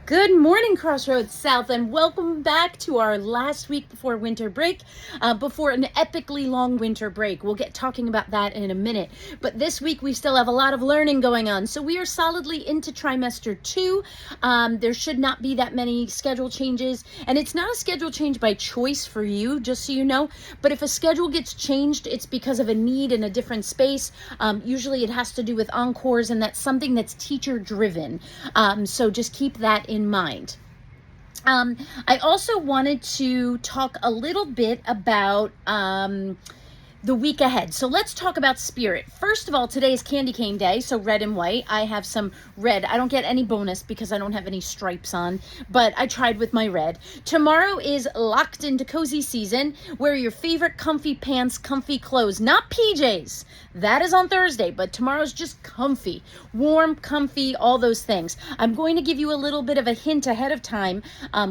Good morning, Crossroads South, and welcome back to our last week before winter break, before an epically long winter break. We'll get talking about that in a minute. But this week, we still have a lot of learning going on. So we are solidly into trimester 2. There should not be that many schedule changes. And it's not a schedule change by choice for you, just so you know. But if a schedule gets changed, it's because of a need in a different space. Usually it has to do with encores, and that's something that's teacher driven. So just keep that in mind. I also wanted to talk a little bit about the week ahead. So let's talk about spirit. First of all, today is candy cane day, so red and white. I have some red. I don't get any bonus because I don't have any stripes on, but I tried with my red. Tomorrow is locked into cozy season. Wear your favorite comfy pants, comfy clothes, not PJs. That is on Thursday, but tomorrow's just comfy, warm, comfy, all those things. I'm going to give you a little bit of a hint ahead of time.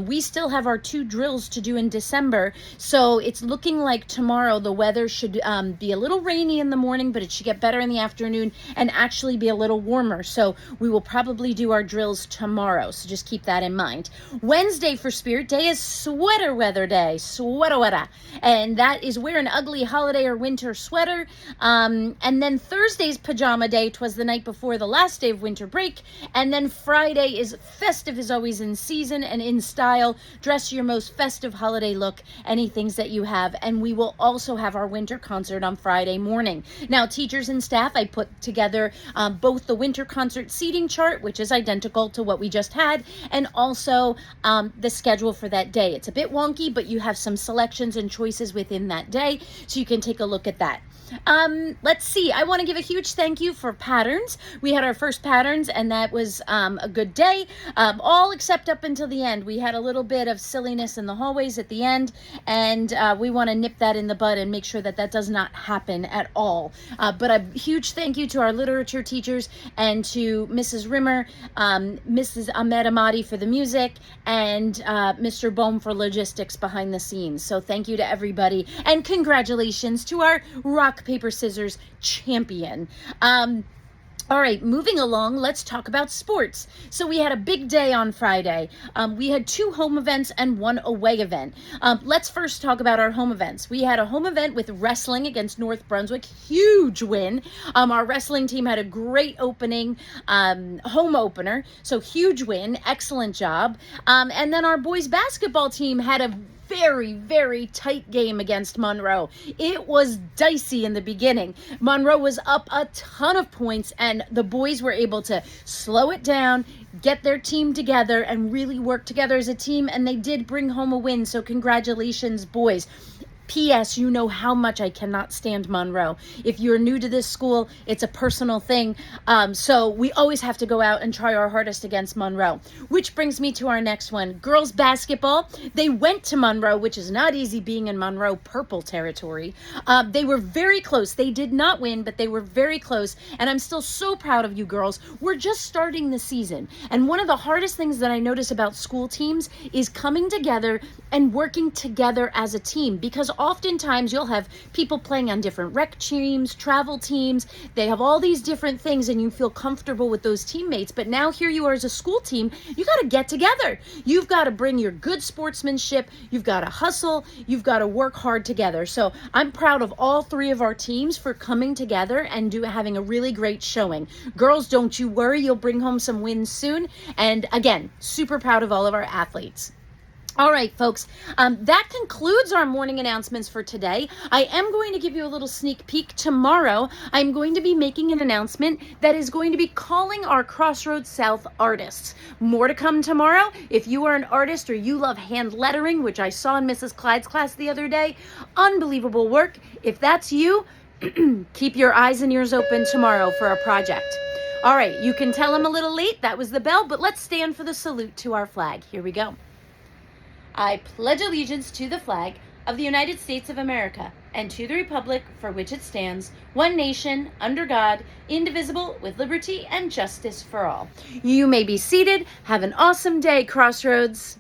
We still have our 2 drills to do in December, so it's looking like tomorrow the weather should be a little rainy in the morning, but it should get better in the afternoon and actually be a little warmer. So we will probably do our drills tomorrow. So just keep that in mind. Wednesday for Spirit Day is sweater weather day, sweater weather. And that is wear an ugly holiday or winter sweater. And then Thursday's pajama day. 'Twas the night before the last day of winter break. And then Friday is festive as always, in season and in style. Dress your most festive holiday look, any things that you have. And we will also have our winter concert on Friday morning. Now, teachers and staff, I put together both the winter concert seating chart, which is identical to what we just had, and also the schedule for that day. It's a bit wonky, but you have some selections and choices within that day, so you can take a look at that. Let's see. I want to give a huge thank you for patterns. We had our first patterns, and that was a good day, all except up until the end. We had a little bit of silliness in the hallways at the end, and we want to nip that in the bud and make sure that that does not happen at all. But a huge thank you to our literature teachers and to Mrs. Rimmer, Mrs. Ahmed Ahmadi for the music, and Mr. Bohm for logistics behind the scenes. So thank you to everybody, and congratulations to our rock, paper, scissors champion. All right, moving along, let's talk about sports. So we had a big day on Friday. We had 2 home events and 1 away event. Let's first talk about our home events. We had a home event with wrestling against North Brunswick. Huge win. Our wrestling team had a great opening, home opener. So huge win. Excellent job. And then our boys basketball team had a very, very tight game against Monroe. It was dicey in the beginning. Monroe was up a ton of points, and the boys were able to slow it down, get their team together, and really work together as a team, and they did bring home a win. So congratulations, boys. P.S. You know how much I cannot stand Monroe. If you're new to this school, it's a personal thing. So we always have to go out and try our hardest against Monroe. Which brings me to our next one. Girls basketball. They went to Monroe, which is not easy being in Monroe purple territory. They were very close. They did not win, but they were very close. And I'm still so proud of you girls. We're just starting the season. And one of the hardest things that I notice about school teams is coming together and working together as a team, because oftentimes you'll have people playing on different rec teams, travel teams. They have all these different things, and you feel comfortable with those teammates. But now here you are as a school team, you got to get together. You've got to bring your good sportsmanship. You've got to hustle. You've got to work hard together. So I'm proud of all 3 of our teams for coming together and having a really great showing. Girls, don't you worry. You'll bring home some wins soon. And again, super proud of all of our athletes. All right, folks, that concludes our morning announcements for today. I am going to give you a little sneak peek. Tomorrow, I'm going to be making an announcement that is going to be calling our Crossroads South artists. More to come tomorrow. If you are an artist or you love hand lettering, which I saw in Mrs. Clyde's class the other day, unbelievable work. If that's you, keep your eyes and ears open tomorrow for our project. All right, you can tell I'm a little late. That was the bell, but let's stand for the salute to our flag. Here we go. I pledge allegiance to the flag of the United States of America and to the republic for which it stands, one nation, under God, indivisible, with liberty and justice for all. You may be seated. Have an awesome day, Crossroads.